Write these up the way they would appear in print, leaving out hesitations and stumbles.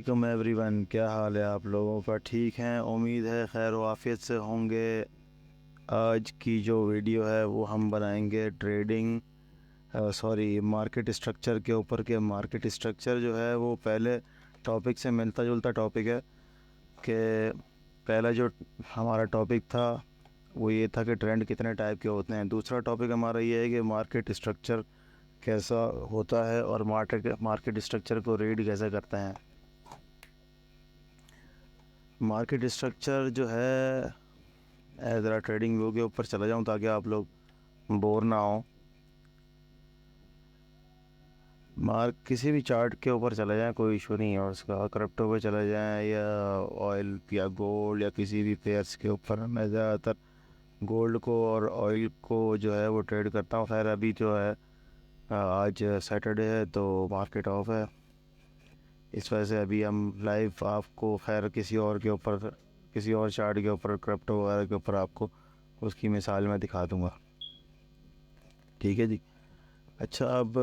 वालेकुम एवरीवन, क्या हाल है आप लोगों का? ठीक हैं? उम्मीद है खैर व आफियत से होंगे। आज की जो वीडियो है वो हम बनाएंगे ट्रेडिंग मार्केट स्ट्रक्चर के ऊपर के मार्केट स्ट्रक्चर जो है वो पहले टॉपिक से मिलता जुलता टॉपिक है कि पहला जो हमारा टॉपिक था वो ये था कि ट्रेंड कितने टाइप के होते हैं। दूसरा टॉपिक हमारा ये है कि मार्केट स्ट्रक्चर कैसा होता है और मार्केट स्ट्रक्चर को रीड कैसे करते हैं। मार्केट स्ट्रक्चर जो है ज़रा ट्रेडिंग व्यू के ऊपर चला जाऊं ताकि आप लोग बोर ना हो। किसी भी चार्ट के ऊपर चले जाएं, कोई इशू नहीं है उसका। क्रिप्टो पे चले जाएं या ऑयल या गोल्ड या किसी भी पेयर्स के ऊपर। मैं ज़्यादातर गोल्ड को और ऑयल को जो है वो ट्रेड करता हूँ। खैर अभी जो है आज सैटरडे है तो मार्केट ऑफ है, इस वजह से अभी हम लाइव आपको खैर किसी और चार्ट के ऊपर क्रिप्टो वगैरह के ऊपर आपको उसकी मिसाल मैं दिखा दूंगा। ठीक है जी। अच्छा, अब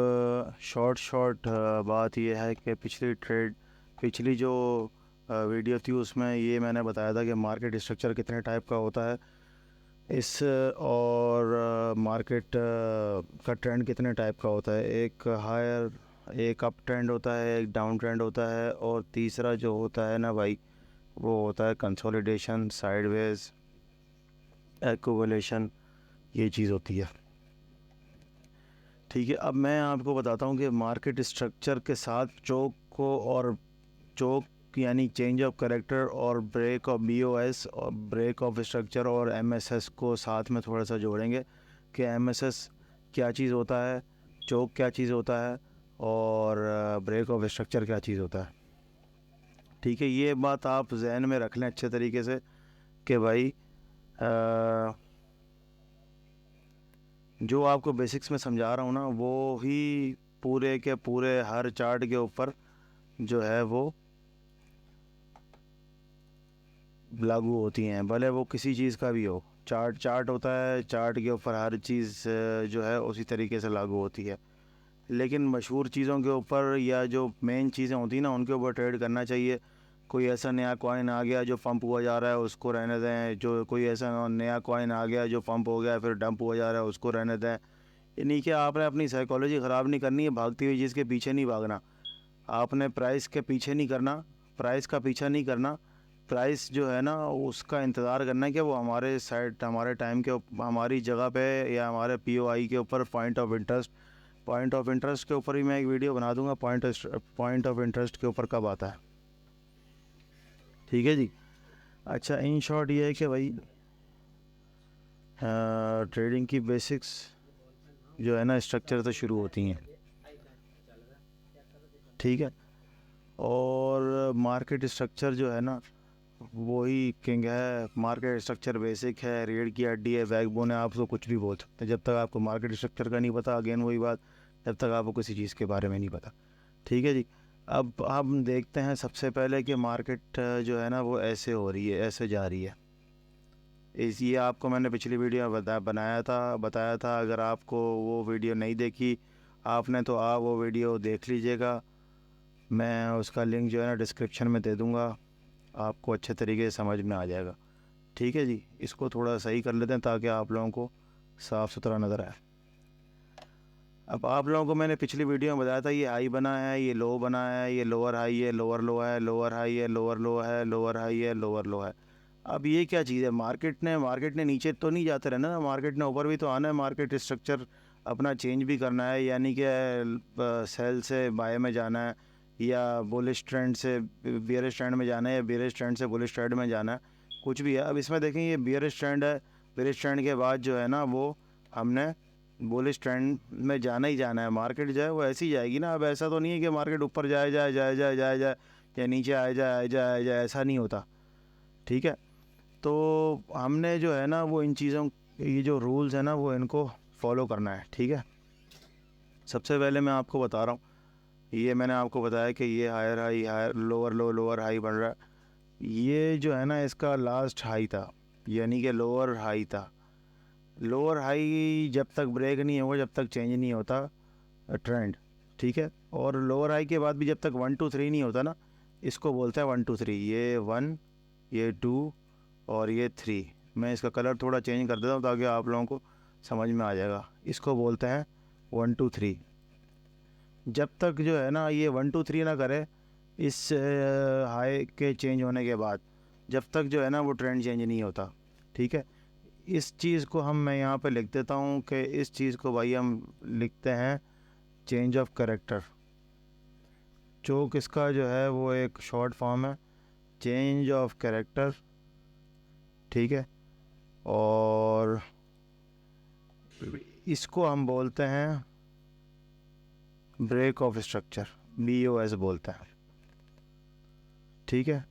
शॉर्ट बात यह है कि पिछली जो वीडियो थी उसमें ये मैंने बताया था कि मार्केट स्ट्रक्चर कितने टाइप का होता है और मार्केट का ट्रेंड कितने टाइप का होता है। एक अप ट्रेंड होता है, एक डाउन ट्रेंड होता है, और तीसरा जो होता है ना भाई वो होता है कंसोलिडेशन, साइडवेज, एक्यूमुलेशन, ये चीज़ होती है। ठीक है, अब मैं आपको बताता हूँ कि मार्केट स्ट्रक्चर के साथ चोक यानी चेंज ऑफ करेक्टर और ब्रेक ऑफ बीओएस और ब्रेक ऑफ स्ट्रक्चर और एमएसएस को साथ में थोड़ा सा जोड़ेंगे कि एमएसएस क्या चीज़ होता है, चोक क्या चीज़ होता है और ब्रेक ऑफ स्ट्रक्चर क्या चीज़ होता है। ठीक है, ये बात आप जहन में रख लें अच्छे तरीके से कि भाई जो आपको बेसिक्स में समझा रहा हूँ ना वो ही पूरे के पूरे हर चार्ट के ऊपर जो है वो लागू होती हैं, भले वो किसी चीज़ का भी हो। चार्ट चार्ट होता है, चार्ट के ऊपर हर चीज़ जो है उसी तरीके से लागू होती है। लेकिन मशहूर चीज़ों के ऊपर या जो मेन चीज़ें होती हैं ना उनके ऊपर ट्रेड करना चाहिए। कोई ऐसा नया कॉइन आ गया जो पंप हुआ जा रहा है उसको रहने दें, जो कोई ऐसा नया कॉइन आ गया जो पंप हो गया फिर डंप हुआ जा रहा है उसको रहने दें। यानी कि आपने अपनी साइकोलॉजी ख़राब नहीं करनी है, भागती हुई चीज़ के पीछे नहीं भागना। आपने प्राइस के पीछे नहीं करना, प्राइस का पीछा नहीं करना। प्राइस जो है ना उसका इंतज़ार करना है कि वो हमारे साइड हमारे टाइम के हमारी जगह पे या हमारे पीओआई के ऊपर पॉइंट ऑफ इंटरेस्ट के ऊपर भी मैं एक वीडियो बना दूंगा। पॉइंट ऑफ इंटरेस्ट के ऊपर कब आता है। ठीक है जी। अच्छा, इन शॉर्ट ये है कि भाई ट्रेडिंग की बेसिक्स जो है ना स्ट्रक्चर से शुरू होती हैं। ठीक है, और मार्केट स्ट्रक्चर जो है ना वही किंग है। मार्केट स्ट्रक्चर बेसिक है, रीढ़ की हड्डी है, बैकबोन है। आप उसको कुछ भी बोल सकते हैं, जब तक आपको मार्केट स्ट्रक्चर का नहीं पता, अगेन वही बात, जब तक आपको किसी चीज़ के बारे में नहीं पता। ठीक है जी। अब हम देखते हैं सबसे पहले कि मार्केट जो है ना वो ऐसे हो रही है, ऐसे जा रही है। ये आपको मैंने पिछली वीडियो में बताया था। अगर आपको वो वीडियो नहीं देखी आपने तो आप वो वीडियो देख लीजिएगा। मैं उसका लिंक जो है ना डिस्क्रिप्शन में दे दूँगा, आपको अच्छे तरीके से समझ में आ जाएगा। ठीक है जी, इसको थोड़ा सही कर लेते हैं ताकि आप लोगों को साफ़ सुथरा नज़र आए। अब आप लोगों को मैंने पिछली वीडियो में बताया था ये हाई बना है, ये लो बना है, ये लोअर हाई है, लोअर लो है, लोअर हाई है, लोअर लो है, लोअर हाई है, लोअर लो है। अब ये क्या चीज़ है? मार्केट ने नीचे तो नहीं जाते रहना ना, मार्केट ने ऊपर भी तो आना है। मार्केट स्ट्रक्चर अपना चेंज भी करना है, यानी कि सेल से बाय में जाना है या बुलिश ट्रेंड से बियरिश ट्रेंड में जाना है या बियरिश ट्रेंड से बुलिश ट्रेंड में जाना है, कुछ भी है। अब इसमें देखें ये बियरिश ट्रेंड है, बियरिश ट्रेंड के बाद जो है ना वो हमने बुलिश ट्रेंड में जाना ही जाना है। मार्केट जो है वो ऐसी जाएगी ना। अब ऐसा तो नहीं है कि मार्केट ऊपर जाए या नीचे आए जाए, ऐसा नहीं होता। ठीक है, तो हमने जो है ना वो इन चीज़ों, ये जो रूल्स है ना वो इनको फॉलो करना है। ठीक है, सबसे पहले मैं आपको बता रहा हूँ, ये मैंने आपको बताया कि ये higher high, higher lower low, lower high बन रहा है। ये जो है ना इसका लास्ट हाई था, यानी कि लोअर हाई था। लोअर हाई जब तक ब्रेक नहीं होगा, जब तक चेंज नहीं होता ट्रेंड। ठीक है, और लोअर हाई के बाद भी जब तक 1 2 3 नहीं होता ना, इसको बोलते हैं 1 2 3, ये 1, ये 2 और ये 3। मैं इसका कलर थोड़ा चेंज कर देता हूँ ताकि आप लोगों को समझ में आ जाएगा। इसको बोलते हैं 1 2 3। जब तक जो है ना ये 1 2 3 ना करे इस हाई के चेंज होने के बाद, जब तक जो है ना वो ट्रेंड चेंज नहीं होता। ठीक है, इस चीज़ को मैं यहाँ पे लिख देता हूँ कि इस चीज़ को भाई हम लिखते हैं चेंज ऑफ कैरेक्टर। चोक इसका जो है वो एक शॉर्ट फॉर्म है, चेंज ऑफ कैरेक्टर। ठीक है, और इसको हम बोलते हैं ब्रेक ऑफ स्ट्रक्चर, BOS बोलते हैं। ठीक है,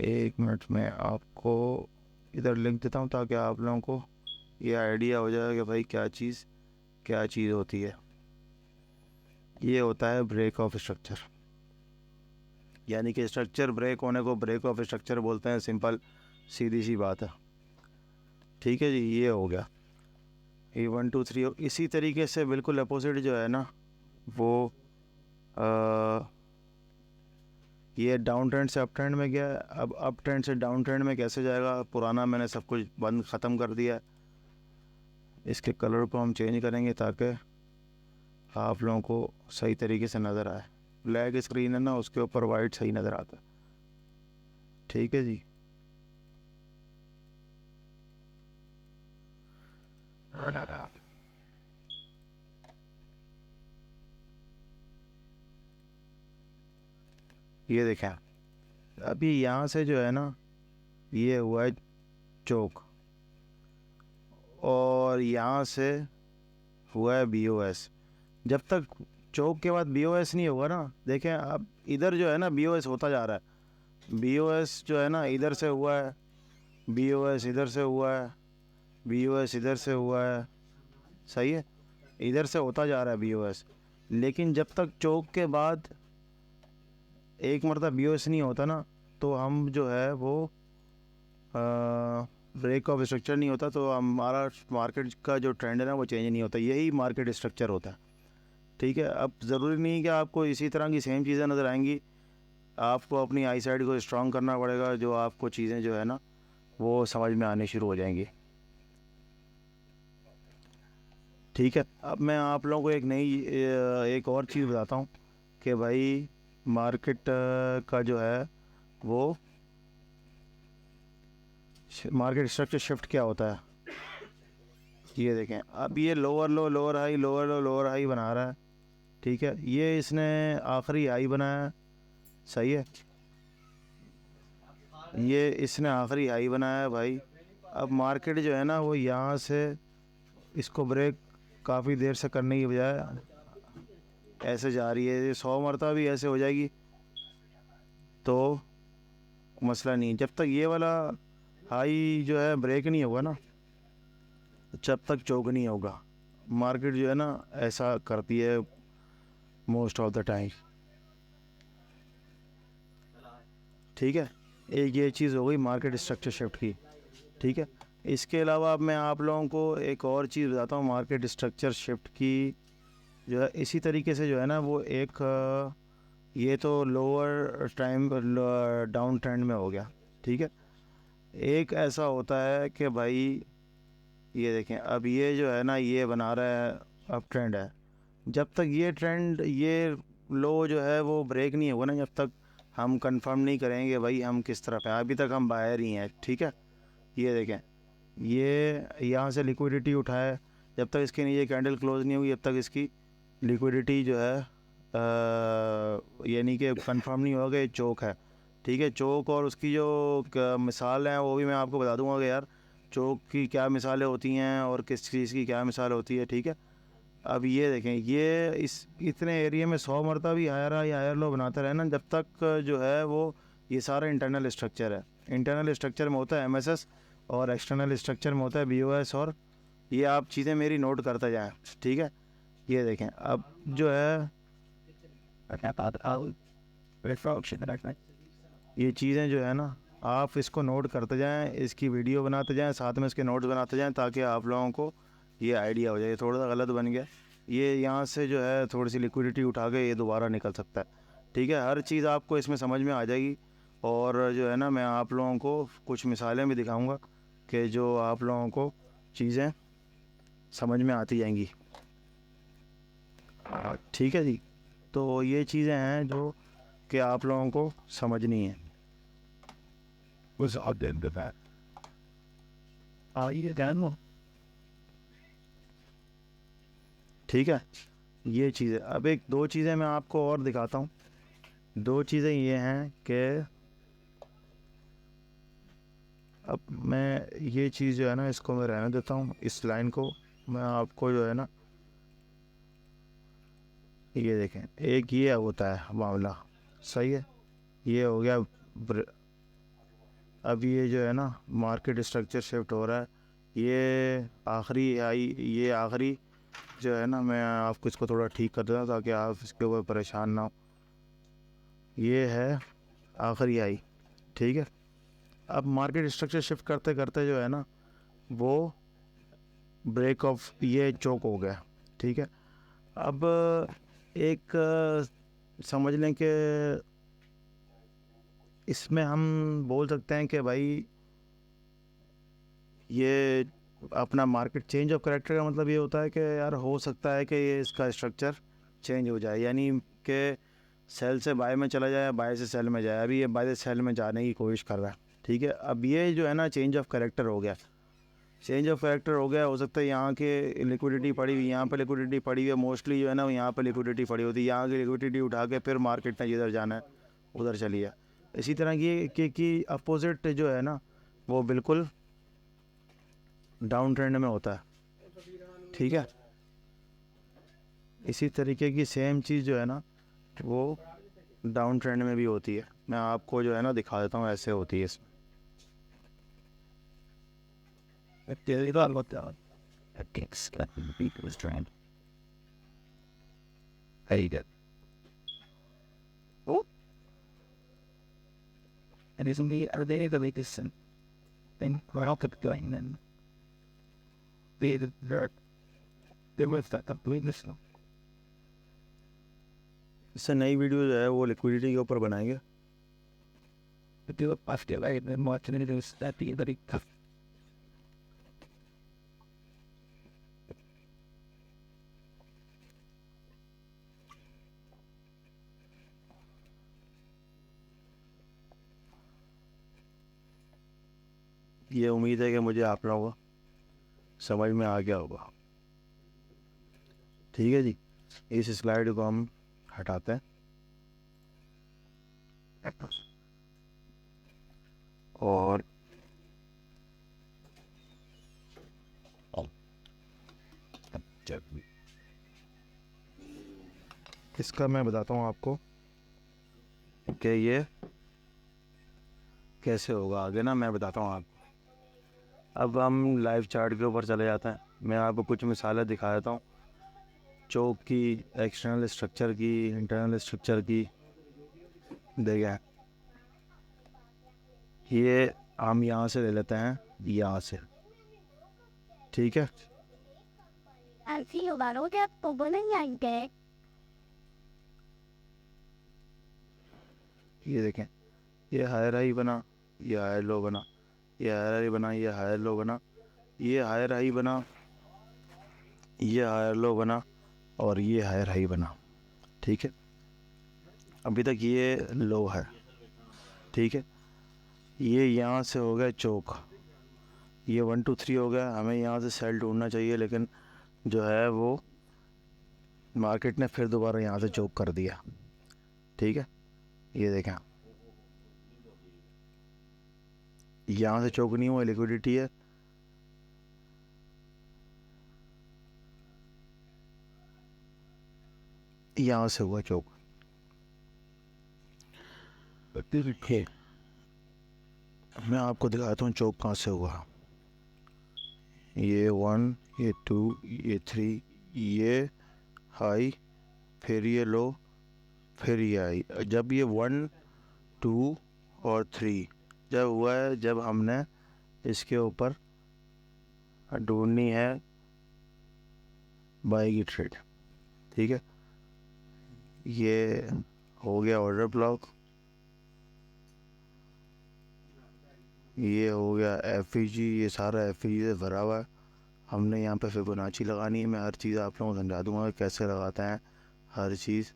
एक मिनट में आपको इधर लिख देता हूँ ताकि आप लोगों को ये आइडिया हो जाए कि भाई क्या चीज़ होती है। ये होता है ब्रेक ऑफ स्ट्रक्चर, यानी कि स्ट्रक्चर ब्रेक होने को ब्रेक ऑफ स्ट्रक्चर बोलते हैं। सिंपल सीधी सी बात है। ठीक है जी, ये हो गया ये 1 2 3। इसी तरीके से बिल्कुल अपोजिट जो है ना वो ये डाउन ट्रेंड से अप ट्रेंड में गया। अब अप ट्रेंड से डाउन ट्रेंड में कैसे जाएगा? पुराना मैंने सब कुछ बंद ख़त्म कर दिया। इसके कलर को हम चेंज करेंगे ताकि आप लोगों को सही तरीके से नज़र आए। ब्लैक स्क्रीन है ना, उसके ऊपर वाइट सही नज़र आता है। ठीक है जी, ये देखें अभी यहाँ से जो है ना ये हुआ है चोक, और यहाँ से हुआ है BOS। जब तक चोक के बाद BOS नहीं होगा ना, देखें अब इधर जो है ना BOS होता जा रहा है। BOS जो है ना इधर से हुआ है, BOS इधर से हुआ है, BOS इधर से हुआ है। सही है, इधर से होता जा रहा है BOS। लेकिन जब तक चोक के बाद एक मरतबा BOS नहीं होता ना, तो हम जो है वो ब्रेक ऑफ स्ट्रक्चर नहीं होता, तो हमारा मार्केट का जो ट्रेंड है ना वो चेंज नहीं होता। यही मार्केट स्ट्रक्चर होता है। ठीक है, अब ज़रूरी नहीं कि आपको इसी तरह की सेम चीज़ें नज़र आएंगी। आपको अपनी आई साइड को स्ट्रॉन्ग करना पड़ेगा, जो आपको चीज़ें जो है ना वो समझ में आने शुरू हो जाएंगी। ठीक है, अब मैं आप लोगों को एक और चीज़ बताता हूँ कि भाई मार्केट का जो है वो मार्केट स्ट्रक्चर शिफ्ट क्या होता है। ये देखें अब ये lower low lower high, lower low lower high बना रहा है। ठीक है, ये इसने आखिरी हाई बनाया है। सही है, ये इसने आखिरी हाई बनाया है भाई। अब मार्केट जो है ना वो यहाँ से इसको ब्रेक काफ़ी देर से करने की बजाय ऐसे जा रही है। ये 100 मरतबा भी ऐसे हो जाएगी तो मसला नहीं। जब तक ये वाला हाई जो है ब्रेक नहीं होगा ना, जब तक चौक नहीं होगा। मार्केट जो है ना ऐसा करती है मोस्ट ऑफ द टाइम। ठीक है, एक ये चीज़ हो गई मार्केट स्ट्रक्चर शिफ्ट की। ठीक है, इसके अलावा अब मैं आप लोगों को एक और चीज़ बताता हूँ मार्केट स्ट्रक्चर शिफ्ट की, जो है इसी तरीके से जो है ना वो एक ये तो लोअर टाइम डाउन ट्रेंड में हो गया। ठीक है, एक ऐसा होता है कि भाई ये देखें अब ये जो है ना ये बना रहा है अप ट्रेंड है। जब तक ये ट्रेंड ये लो जो है वो ब्रेक नहीं होगा ना, जब तक हम कंफर्म नहीं करेंगे भाई हम किस तरफ हैं। अभी तक हम बाहर ही हैं। ठीक है, ये देखें ये यहाँ से लिक्विडिटी उठाए, जब तक इसके नीचे कैंडल क्लोज नहीं होगी जब तक इसकी लिक्विडिटी जो है यानी कि कंफर्म नहीं होगा कि चोक है। ठीक है, चोक और उसकी जो मिसाल है वो भी मैं आपको बता दूंगा कि यार चोक की क्या मिसालें होती हैं और किस चीज़ की क्या मिसाल होती है। ठीक है, अब ये देखें ये इस इतने एरिया में 100 मरतबा भी हायर लो बनाता रहे ना, जब तक जो है वो ये सारा इंटरनल स्ट्रक्चर है। इंटरनल स्ट्रक्चर में होता है MSS और एक्सटर्नल स्ट्रक्चर में होता है BOS। और ये आप चीज़ें मेरी नोट करते जाएँ। ठीक है, ये देखें अब जो है ये चीज़ें जो है ना आप इसको नोट करते जाएं, इसकी वीडियो बनाते जाएं, साथ में इसके नोट्स बनाते जाएं ताकि आप लोगों को ये आइडिया हो जाए। थोड़ा सा गलत बन गया ये यहाँ से जो है थोड़ी सी लिक्विडिटी उठा के ये दोबारा निकल सकता है। ठीक है, हर चीज़ आपको इसमें समझ में आ जाएगी। और जो है ना, मैं आप लोगों को कुछ मिसालें भी दिखाऊंगा कि जो आप लोगों को चीज़ें समझ में आती जाएंगी। ठीक है जी, तो ये चीज़ें हैं जो कि आप लोगों को समझनी है। was out into that. You done? ठीक है, ये चीज़ें, अब एक दो चीज़ें मैं आपको और दिखाता हूँ। दो चीज़ें ये हैं कि अब मैं ये चीज़ जो है ना, इसको मैं रहने देता हूँ, इस लाइन को मैं आपको जो है ना, ये देखें, एक ये होता है मामला, सही है, ये हो गया अब ये जो है ना मार्केट स्ट्रक्चर शिफ्ट हो रहा है, ये आखिरी जो है ना, मैं आपको इसको थोड़ा ठीक कर देता हूँ ताकि आप इसके ऊपर परेशान ना हो। ये है आखिरी आई, ठीक है। अब मार्केट स्ट्रक्चर शिफ्ट करते करते जो है ना, वो ब्रेक ऑफ ये चोक हो गया, ठीक है। अब एक समझ लें कि इसमें हम बोल सकते हैं कि भाई ये अपना मार्केट चेंज ऑफ कैरेक्टर का मतलब ये होता है कि यार हो सकता है कि ये इसका स्ट्रक्चर चेंज हो जाए, यानी कि सेल से बाय में चला जाए, बाय से सेल में जाए। अभी ये बाय से सेल में जाने की कोशिश कर रहा है, ठीक है। अब ये जो है ना चेंज ऑफ कैरेक्टर हो गया, हो सकता है यहाँ के लिक्विडिटी पड़ी हुई, यहाँ पे लिक्विडिटी पड़ी हुई है, मोस्टली जो है ना यहाँ पे लिक्विडिटी पड़ी होती है, यहाँ की लिक्विडिटी उठा के फिर मार्केट ने जिधर जाना है उधर चली है। इसी तरह की अपोजिट जो है ना, वो बिल्कुल डाउन ट्रेंड में होता है, ठीक है। इसी तरीके की सेम चीज़ जो है ना, वो डाउन ट्रेंड में भी होती है। मैं आपको जो है ना दिखा देता हूँ, ऐसे होती है इसमें। They thought about that. That kicks that beat was trend. Hate it. Oh. And isn't the are they the latest thing? Well, kept going then. They was that doing this. इससे नई वीडियो जो है वो liquidity के ऊपर बनाएंगे। But do it after like then watching it is that be very tough. ये उम्मीद है कि मुझे आप लोगों को समझ में आ गया होगा। ठीक है जी, इस स्लाइड को हम हटाते हैं और इसका मैं बताता हूँ आपको कि ये कैसे होगा आगे ना, मैं बताता हूँ आपको। अब हम लाइव चार्ट के ऊपर चले जाते हैं। मैं आपको कुछ मिसालें दिखा देता हूँ, चौक की, एक्सटर्नल स्ट्रक्चर की, इंटरनल स्ट्रक्चर की। देखें, ये हम यहाँ से ले लेते हैं, यहाँ से, ठीक है। ये देखें, ये हायर हाई बना, ये हायर लो बना, ये हायर हाई बना, ये हायर लो बना, ये हायर हाई बना, ये हायर लो बना और ये हायर हाई बना, ठीक है। अभी तक ये लो है, ठीक है। ये यहाँ से हो गया चौक, ये 1 2 3 हो गया। हमें यहाँ से सेल ढूंढना चाहिए, लेकिन जो है वो मार्केट ने फिर दोबारा यहाँ से चौक कर दिया, ठीक है। ये देखें, यहाँ से चौक नहीं हुआ, लिक्विडिटी है, यहाँ से हुआ चौक। मैं आपको दिखाता हूँ चौक कहाँ से हुआ। ये 1, ये 2, ये 3, ये हाई, फिर ये लो, फिर ये हाई। जब ये 1 2 और 3 जब हुआ है, जब हमने इसके ऊपर ढूंढनी है बाई की ट्रेड, ठीक है, ये हो गया ऑर्डर ब्लॉक, ये हो गया एफ ये सारा एफ से भरा हुआ है। हमने यहाँ पे फिबोनाची लगानी है। मैं हर चीज़ आप लोगों को समझा दूंगा कैसे लगाते हैं हर चीज़।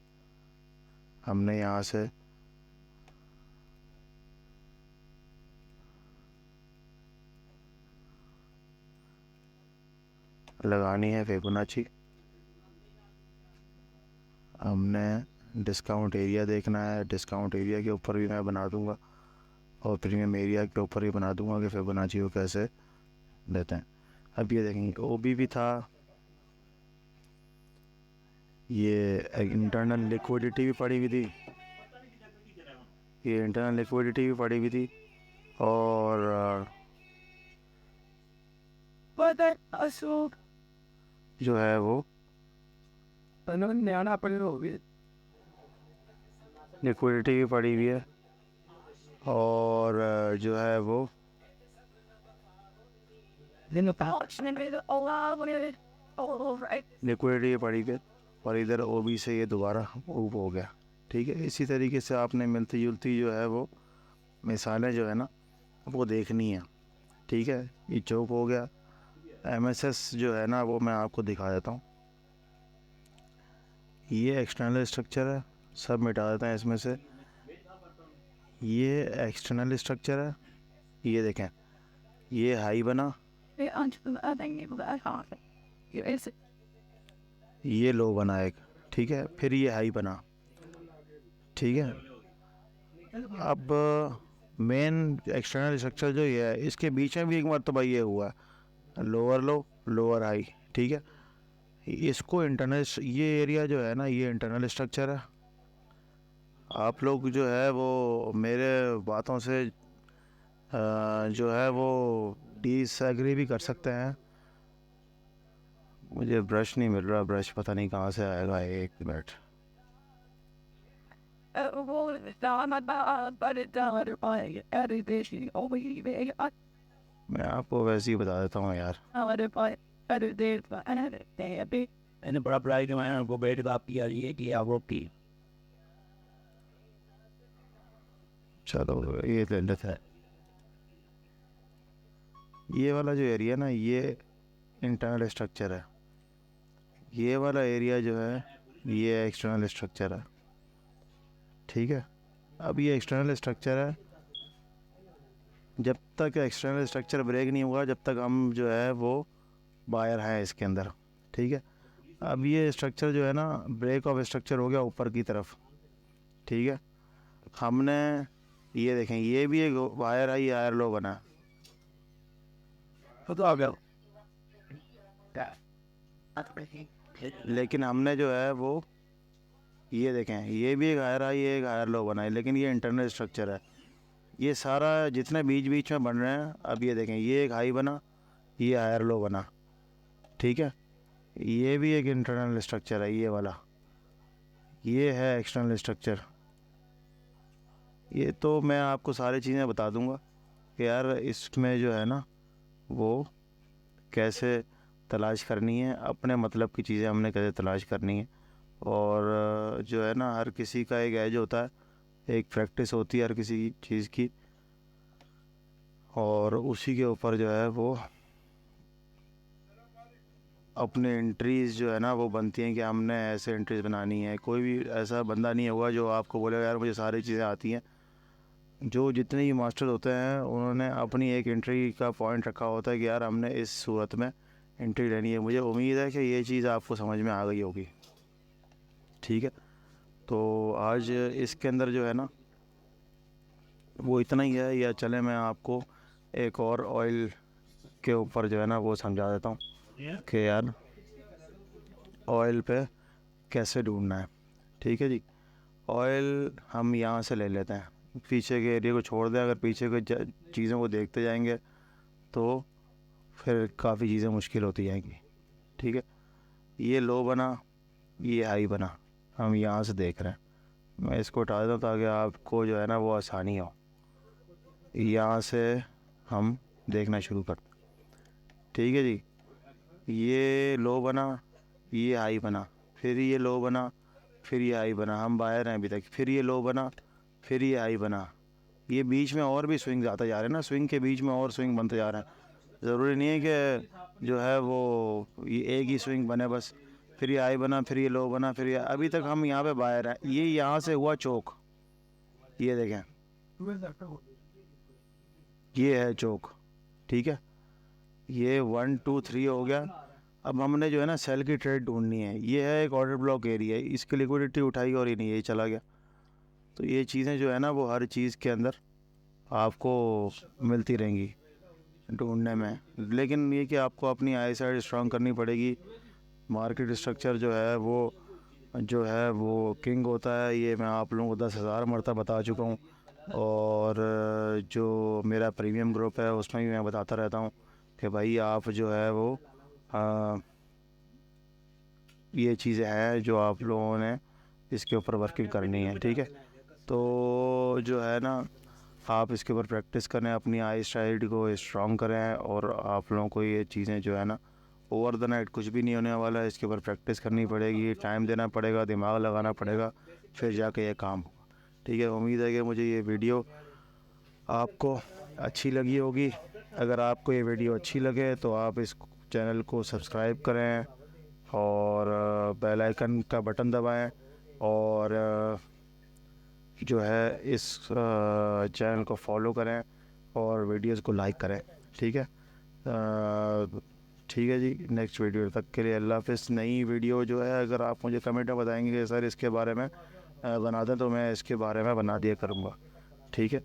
हमने यहाँ से लगानी है फिबोनाची। हमने डिस्काउंट एरिया देखना है, डिस्काउंट एरिया के ऊपर भी मैं बना दूंगा और प्रीमियम एरिया के ऊपर भी बना दूंगा कि फिबोनाची को कैसे लेते हैं। अब ये देखेंगे ओबी भी था, ये इंटरनल लिक्विडिटी भी पड़ी हुई थी, ये इंटरनल लिक्विडिटी भी पड़ी हुई थी, और जो है वो लिक्विडिटी भी पड़ी हुई है, और जो है वो लिक्विडिटी पड़ी हुई है, और इधर ओबी से ये दोबारा ऊप हो गया। ठीक है, इसी तरीके से आपने मिलती जुलती जो है वो मिसालें जो है ना वो देखनी है। ठीक है, ये चौक हो गया। एमएसएस जो है ना वो मैं आपको दिखा देता हूँ। ये एक्सटर्नल स्ट्रक्चर है, सब मिटा देते हैं इसमें से। ये एक्सटर्नल स्ट्रक्चर है, ये देखें, ये हाई बना, ये लो बना एक। ठीक है, फिर ये हाई बना। ठीक है, अब मेन एक्सटर्नल स्ट्रक्चर जो ये है इसके बीच में भी एक मरतबा ये हुआ है लोअर लो लोअर हाई। ठीक है, इसको इंटरनल, ये एरिया जो है ना ये इंटरनल स्ट्रक्चर है। आप लोग जो है वो मेरे बातों से जो है वो डिसएग्री भी कर सकते हैं। मुझे ब्रश नहीं मिल रहा, ब्रश पता नहीं कहाँ से आएगा, एक मिनट। मैं आपको वैसे ही बता देता हूँ यार। मैंने बड़ा पढ़ाई के मैंने उनको बैठ आप किया ये कि आप रोक की चलो ये ले लेते हैं। ये वाला जो एरिया ना ये इंटरनल स्ट्रक्चर है, ये वाला एरिया जो है ये एक्सटर्नल स्ट्रक्चर है। ठीक है, अब ये एक्सटर्नल स्ट्रक्चर है, जब तक एक्सटर्नल स्ट्रक्चर ब्रेक नहीं हुआ जब तक हम जो है वो बायर हैं इसके अंदर। ठीक है, अब ये स्ट्रक्चर जो है ना ब्रेक ऑफ स्ट्रक्चर हो गया ऊपर की तरफ। ठीक है, हमने ये देखें ये भी एक वायर है, ये आयर लो बना, तो आ गया लेकिन हमने जो है वो ये देखें ये भी एक हायर हाई एक हायर लो बना है, लेकिन ये इंटरनल स्ट्रक्चर है। ये सारा जितने बीच बीच में बन रहे हैं, अब ये देखें ये एक हाई बना, ये हायर लो बना। ठीक है, ये भी एक इंटरनल स्ट्रक्चर है, ये वाला ये है एक्सटर्नल स्ट्रक्चर। ये तो मैं आपको सारी चीज़ें बता दूंगा कि यार इसमें जो है ना वो कैसे तलाश करनी है, अपने मतलब की चीज़ें हमने कैसे तलाश करनी है। और जो है ना हर किसी का एक एज होता है, एक प्रैक्टिस होती है हर किसी चीज़ की, और उसी के ऊपर जो है वो अपने एंट्रीज़ जो है ना वो बनती हैं कि हमने ऐसे एंट्रीज़ बनानी है। कोई भी ऐसा बंदा नहीं होगा जो आपको बोलेगा यार मुझे सारी चीज़ें आती हैं। जो जितने ही मास्टर होते हैं उन्होंने अपनी एक एंट्री का पॉइंट रखा होता है कि यार हमने इस सूरत में एंट्री लेनी है। मुझे उम्मीद है कि ये चीज़ आपको समझ में आ गई होगी। ठीक है, तो आज इसके अंदर जो है ना वो इतना ही है, या चले मैं आपको एक और ऑयल के ऊपर जो है ना वो समझा देता हूँ कि यार ऑयल पे कैसे ढूंढना है। ठीक है जी, ऑयल हम यहाँ से ले लेते हैं, पीछे के एरिया को छोड़ दें। अगर पीछे के चीज़ों को देखते जाएंगे तो फिर काफ़ी चीज़ें मुश्किल होती जाएंगी। ठीक है, ये लो बना ये हाई बना, हम यहाँ से देख रहे हैं। मैं इसको हटा देता हूँ ताकि आपको जो है ना वो आसानी हो। यहाँ से हम देखना शुरू करते हैं। ठीक है जी, ये लो बना ये हाई बना, फिर ये लो बना, फिर ये हाई बना, हम बाहर हैं अभी तक, फिर ये लो बना, फिर ये हाई बना। ये बीच में और भी स्विंग आते जा रहे हैं ना, स्विंग के बीच में और स्विंग बनते जा रहे हैं। ज़रूरी नहीं है कि जो है वो ये एक ही स्विंग बने बस। फिर ये हाई बना, फिर ये लो बना, फिर ये, अभी तक हम यहाँ पे बाहर हैं। ये यहाँ से हुआ चौक, ये देखें, ये है चौक, ठीक है। ये 1 2 3 हो गया। अब हमने जो है ना सेल की ट्रेड ढूंढनी है। ये है एक ऑर्डर ब्लॉक एरिया, इसकी लिक्विडिटी उठाई और ही नहीं, यही चला गया। तो ये चीज़ें जो है ना वो हर चीज़ के अंदर आपको मिलती रहेंगी ढूंढने में, लेकिन ये कि आपको अपनी आई साइड स्ट्रांग करनी पड़ेगी। मार्केट स्ट्रक्चर जो है वो किंग होता है, ये मैं आप लोगों को 10,000 मरतबा बता चुका हूँ। और जो मेरा प्रीमियम ग्रुप है उसमें भी मैं बताता रहता हूँ कि भाई आप जो है वो ये चीज़ें हैं जो आप लोगों ने इसके ऊपर वर्किंग करनी है, ठीक है। तो जो है ना आप इसके ऊपर प्रैक्टिस करें, अपनी आई साइड को स्ट्रॉन्ग करें, और आप लोगों को ये चीज़ें जो है ना ओवर द नाइट कुछ भी नहीं होने वाला है। इसके ऊपर प्रैक्टिस करनी पड़ेगी, टाइम देना पड़ेगा, दिमाग लगाना पड़ेगा, फिर जाके ये काम होगा, ठीक है। उम्मीद है कि मुझे ये वीडियो आपको अच्छी लगी होगी। अगर आपको ये वीडियो अच्छी लगे तो आप इस चैनल को सब्सक्राइब करें और बेल आइकन का बटन दबाएं, और जो है इस चैनल को फॉलो करें और वीडियोस को लाइक करें, ठीक है। ठीक है जी, नेक्स्ट वीडियो तक के लिए अल्लाह हाफ़िज़। नई वीडियो जो है अगर आप मुझे कमेंट में बताएंगे कि सर इसके बारे में बना दें, तो मैं इसके बारे में बना दिया करूँगा, ठीक है।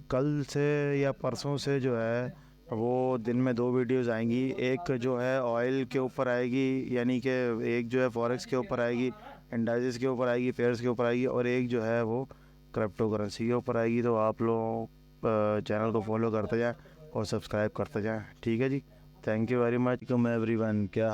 कल से या परसों से जो है वो दिन में 2 वीडियोज़ आएंगी। एक जो है ऑयल के ऊपर आएगी, यानी कि एक जो है फॉरेक्स के ऊपर आएगी, इंडाइसेस के ऊपर आएगी, पेयर्स के ऊपर आएगी, और एक जो है वो क्रिप्टो करेंसी के ऊपर आएगी। तो आप लोग चैनल को फॉलो करते जाएं और सब्सक्राइब करते जाएं, ठीक है जी। Thank you very much everyone. क्या